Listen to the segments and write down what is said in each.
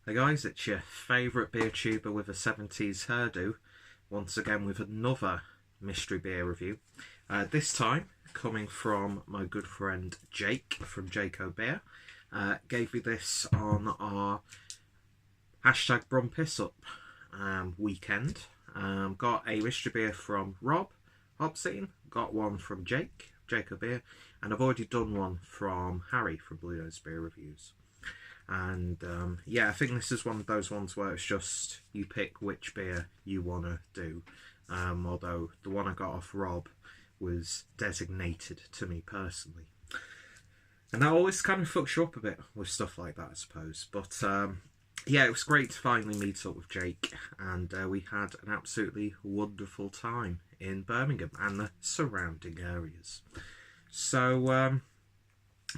Hey guys, it's your favourite beer tuber with a 70s hairdo, once again with another mystery beer review. This time coming from my good friend Jake from Jaco Beer. Gave me this on our hashtag Brum Pissup weekend. Got a mystery beer from From Hopzine, got one from Jaco Beer, and I've already done one from Harry from Bluenose Beer Reviews. And yeah, I think this is one of those ones where it's just you pick which beer you want to do. Although the one I got off Rob was designated to me personally. And that always kind of fucks you up a bit with stuff like that, I suppose. But yeah, it was great to finally meet up with Jake. And we had an absolutely wonderful time in Birmingham and the surrounding areas. So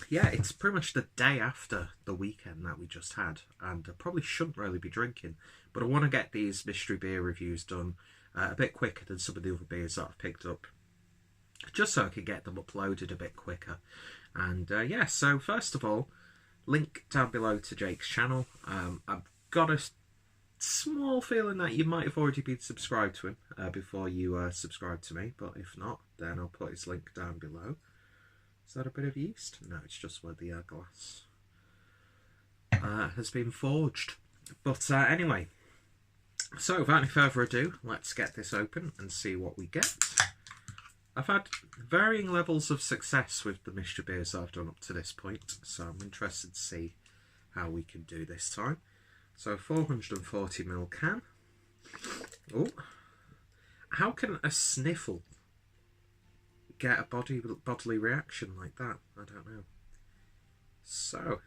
yeah, it's pretty much the day after the weekend that we just had, and I probably shouldn't really be drinking, but I want to get these mystery beer reviews done a bit quicker than some of the other beers that I've picked up, just so I can get them uploaded a bit quicker. And yeah, so first of all, link down below to Jake's channel. I've got a small feeling that you might have already been subscribed to him before you subscribe to me, but if not, then I'll put his link down below. Is that a bit of yeast? No, it's just where the glass has been forged. But anyway, so without any further ado, let's get this open and see what we get. I've had varying levels of success with the mystery beers I've done up to this point, so I'm interested to see how we can do this time. So 440ml can. Oh, how can a sniffle get a bodily reaction like that? I don't know. So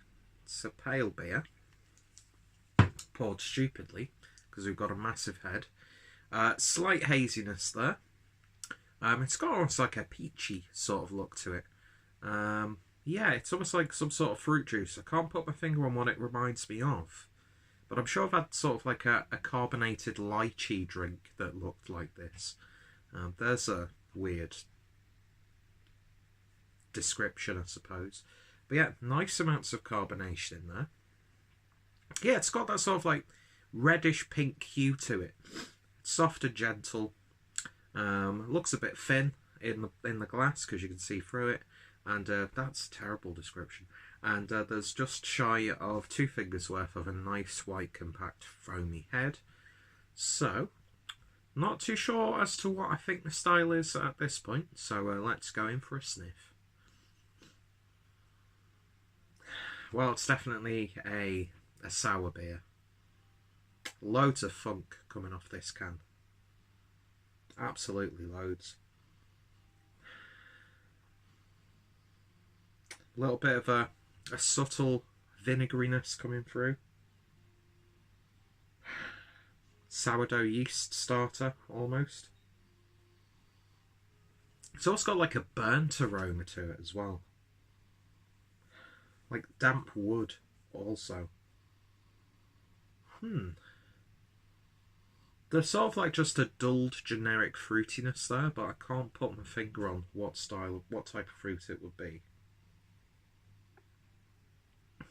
it's a pale beer, poured stupidly because we've got a massive head. Slight haziness there. It's got almost like a peachy sort of look to it. Yeah, it's almost like some sort of fruit juice. I can't put my finger on what it reminds me of, but I'm sure I've had sort of like a carbonated lychee drink that looked like this. There's a weird description, I suppose. But yeah, nice amounts of carbonation in there. Yeah, it's got that sort of like reddish pink hue to it. It's soft and gentle. Looks a bit thin in the glass because you can see through it. And that's a terrible description. And there's just shy of 2 fingers worth of a nice white compact foamy head. So not too sure as to what I think the style is at this point. So let's go in for a sniff. Well, it's definitely a sour beer. Loads of funk coming off this can. Absolutely loads. A little bit of a subtle vinegariness coming through. Sourdough yeast starter, almost. It's also got like a burnt aroma to it as well. Like damp wood also. There's sort of like just a dulled generic fruitiness there, but I can't put my finger on what type of fruit it would be.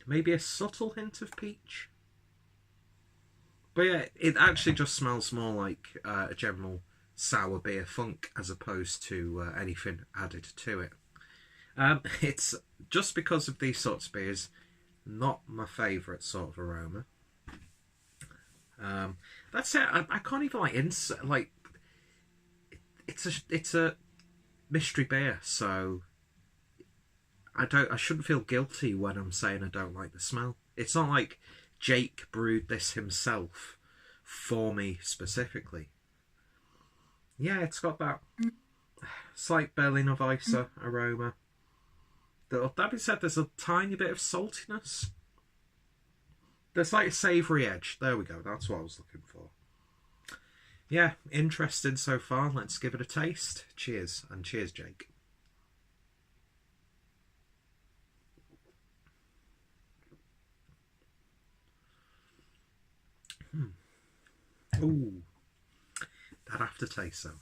Maybe a subtle hint of peach. But yeah, it actually just smells more like a general sour beer funk as opposed to anything added to it. It's just because of these sorts of beers, not my favourite sort of aroma. That's it. I can't even like it's a mystery beer, so I shouldn't feel guilty when I'm saying I don't like the smell. It's not like Jake brewed this himself for me specifically. Yeah, it's got that slight Berliner aroma. That being said, there's a tiny bit of saltiness. There's like a savoury edge. There we go. That's what I was looking for. Yeah, interesting so far. Let's give it a taste. Cheers. And cheers, Jake. Ooh. That aftertaste, though.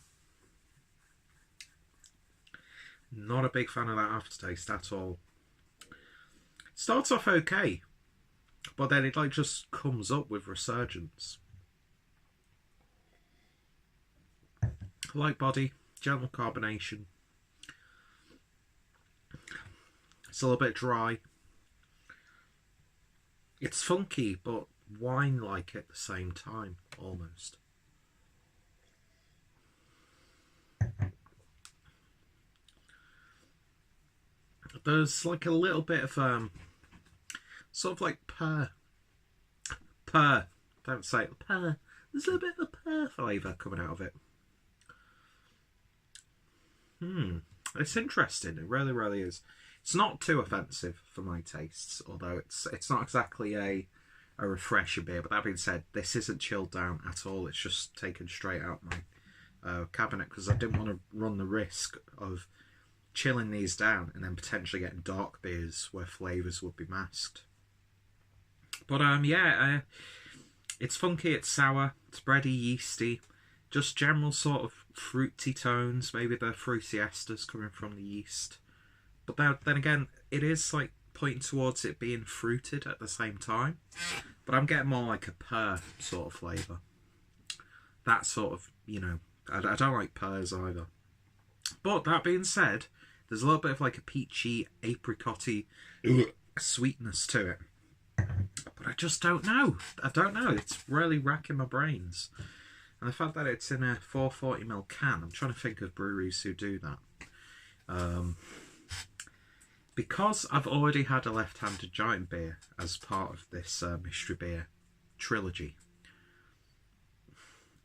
Not a big fan of that aftertaste at all. Starts off okay. but then it like just comes up with resurgence. Light body, gentle carbonation. It's a little bit dry. It's funky, but wine-like at the same time, almost. There's like a little bit of sort of like pear. Don't say it, pear. There's a little bit of a pear flavour coming out of it. It's interesting. It really, really is. It's not too offensive for my tastes, although it's not exactly a refresher beer. But that being said, this isn't chilled down at all. It's just taken straight out my cabinet because I didn't want to run the risk of chilling these down and then potentially getting dark beers where flavours would be masked. But it's funky, it's sour, it's bready, yeasty, just general sort of fruity tones. Maybe the fruity esters coming from the yeast. But then again, it is like pointing towards it being fruited at the same time. But I'm getting more like a pear sort of flavour. That sort of, you know, I don't like pears either. But that being said, there's a little bit of like a peachy, apricotty sweetness to it. But I just don't know. I don't know. It's really racking my brains. And the fact that it's in a 440ml can, I'm trying to think of breweries who do that. Because I've already had a left-handed giant beer as part of this mystery beer trilogy,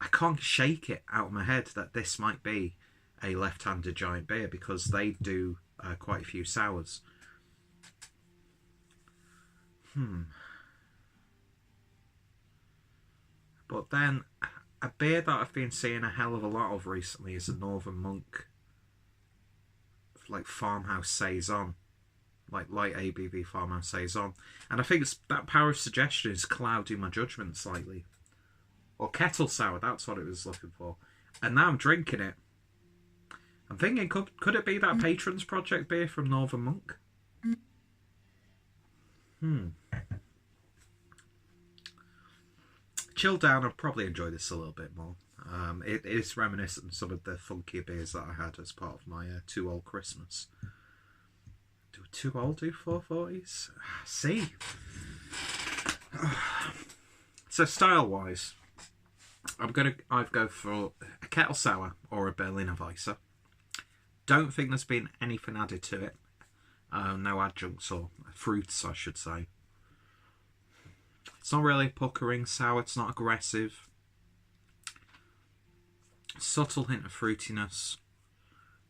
I can't shake it out of my head that this might be a left-handed giant beer because they do quite a few sours. But then a beer that I've been seeing a hell of a lot of recently is a Northern Monk, like Farmhouse Saison, like light ABV Farmhouse Saison, and I think it's that power of suggestion is clouding my judgment slightly. Or Kettle Sour, that's what it was looking for. And now I'm drinking it. I'm thinking, could it be that Patrons Project beer from Northern Monk? Chilled down, I'll probably enjoy this a little bit more. It is reminiscent of some of the funkier beers that I had as part of my 2 Old Christmas. Do 2 Old do 440s? See? So style-wise, I'd go for a Kettle Sour or a Berliner Weisse. Don't think there's been anything added to it. No adjuncts or fruits, I should say. It's not really a puckering sour. It's not aggressive. Subtle hint of fruitiness.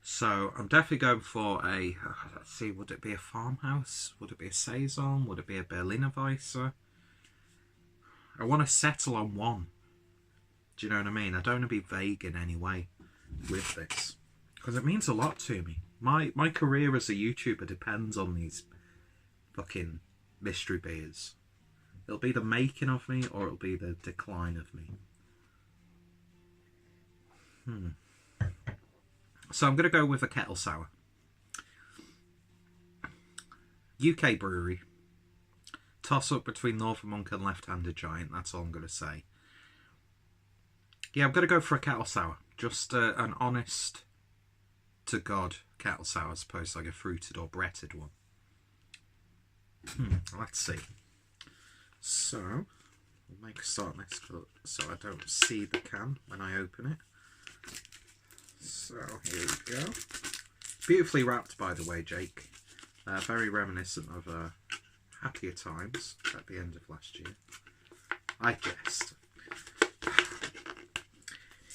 So I'm definitely going for a, let's see, would it be a Farmhouse? Would it be a Saison? Would it be a Berliner Weisse? I want to settle on one. Do you know what I mean? I don't want to be vague in any way with this, because it means a lot to me. My career as a YouTuber depends on these fucking mystery beers. It'll be the making of me, or it'll be the decline of me. So I'm going to go with a Kettle Sour. UK brewery. Toss up between Northern Monk and Left-Handed Giant. That's all I'm going to say. Yeah, I'm going to go for a Kettle Sour. Just an honest to God Kettle Sour as opposed to like a fruited or breaded one. Let's see. So, we'll make a start next so I don't see the can when I open it. So, here we go. Beautifully wrapped, by the way, Jake. Very reminiscent of happier times at the end of last year. I jest.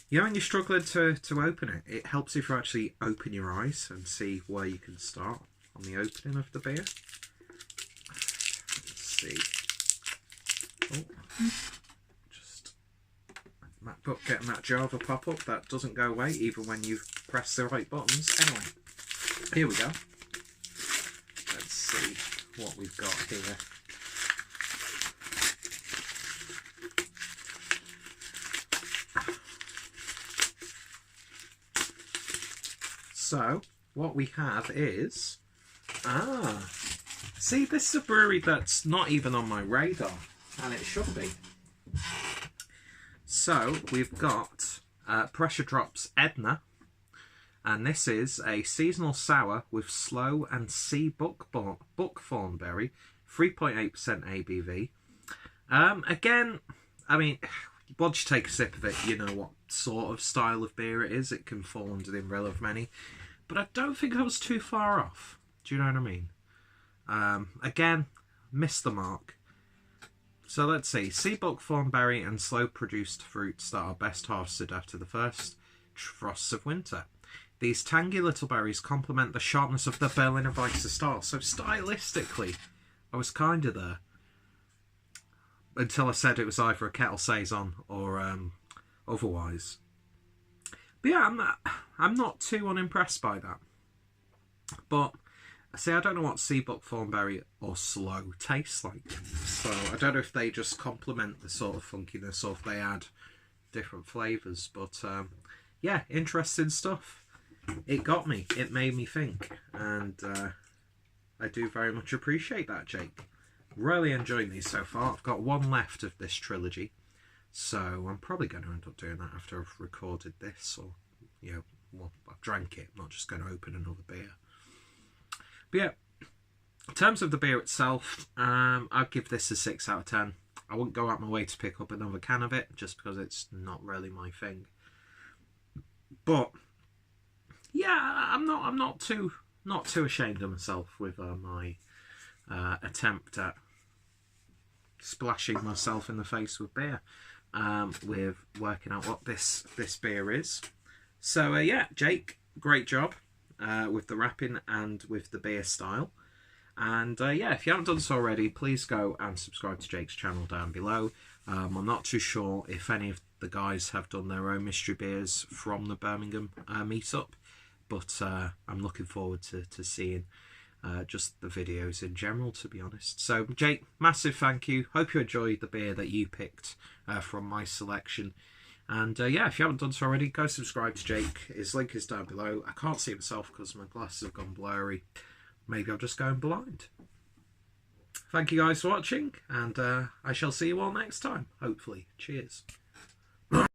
You know, when you're struggling to open it, it helps if you actually open your eyes and see where you can start on the opening of the beer. Let's see. Oh, just MacBook getting that Java pop-up that doesn't go away even when you press the right buttons. Anyway, here we go. Let's see what we've got here. So, what we have is... See, this is a brewery that's not even on my radar, and it should be. So, we've got Pressure Drops Edna, and this is a seasonal sour with sloe and sea buckthorn berry, 3.8% ABV. Again, I mean, once you take a sip of it, you know what sort of style of beer it is. It can fall under the umbrella of many, but I don't think I was too far off. Do you know what I mean? Again, missed the mark. So let's see. Sea buckthorn berry and slow produced fruits that are best harvested after the first frosts of winter. These tangy little berries complement the sharpness of the Berliner Weisse style. So stylistically, I was kind of there. Until I said it was either a kettle saison or otherwise. But yeah, I'm not too unimpressed by that. But see, I don't know what sea buckthorn berry or sloe tastes like. So I don't know if they just complement the sort of funkiness or if they add different flavours. But yeah, interesting stuff. It got me. It made me think. And I do very much appreciate that, Jake. Really enjoying these so far. I've got one left of this trilogy. So I'm probably going to end up doing that after I've recorded this. Or, you know, well, I've drank it. I'm not just going to open another beer. But yeah, in terms of the beer itself, I'd give this a 6 out of 10. I wouldn't go out my way to pick up another can of it, just because it's not really my thing. But yeah, I'm not too ashamed of myself with my attempt at splashing myself in the face with beer, with working out what this beer is. So yeah, Jake, great job with the wrapping and with the beer style. And yeah, if you haven't done so already, please go and subscribe to Jake's channel down below. I'm not too sure if any of the guys have done their own mystery beers from the Birmingham meetup, but I'm looking forward to seeing just the videos in general, to be honest. So Jake, massive thank you. Hope you enjoyed the beer that you picked from my selection. And yeah, if you haven't done so already, go subscribe to Jake. His link is down below. I can't see it myself because my glasses have gone blurry. Maybe I'm just going blind. Thank you guys for watching, and I shall see you all next time, hopefully. Cheers.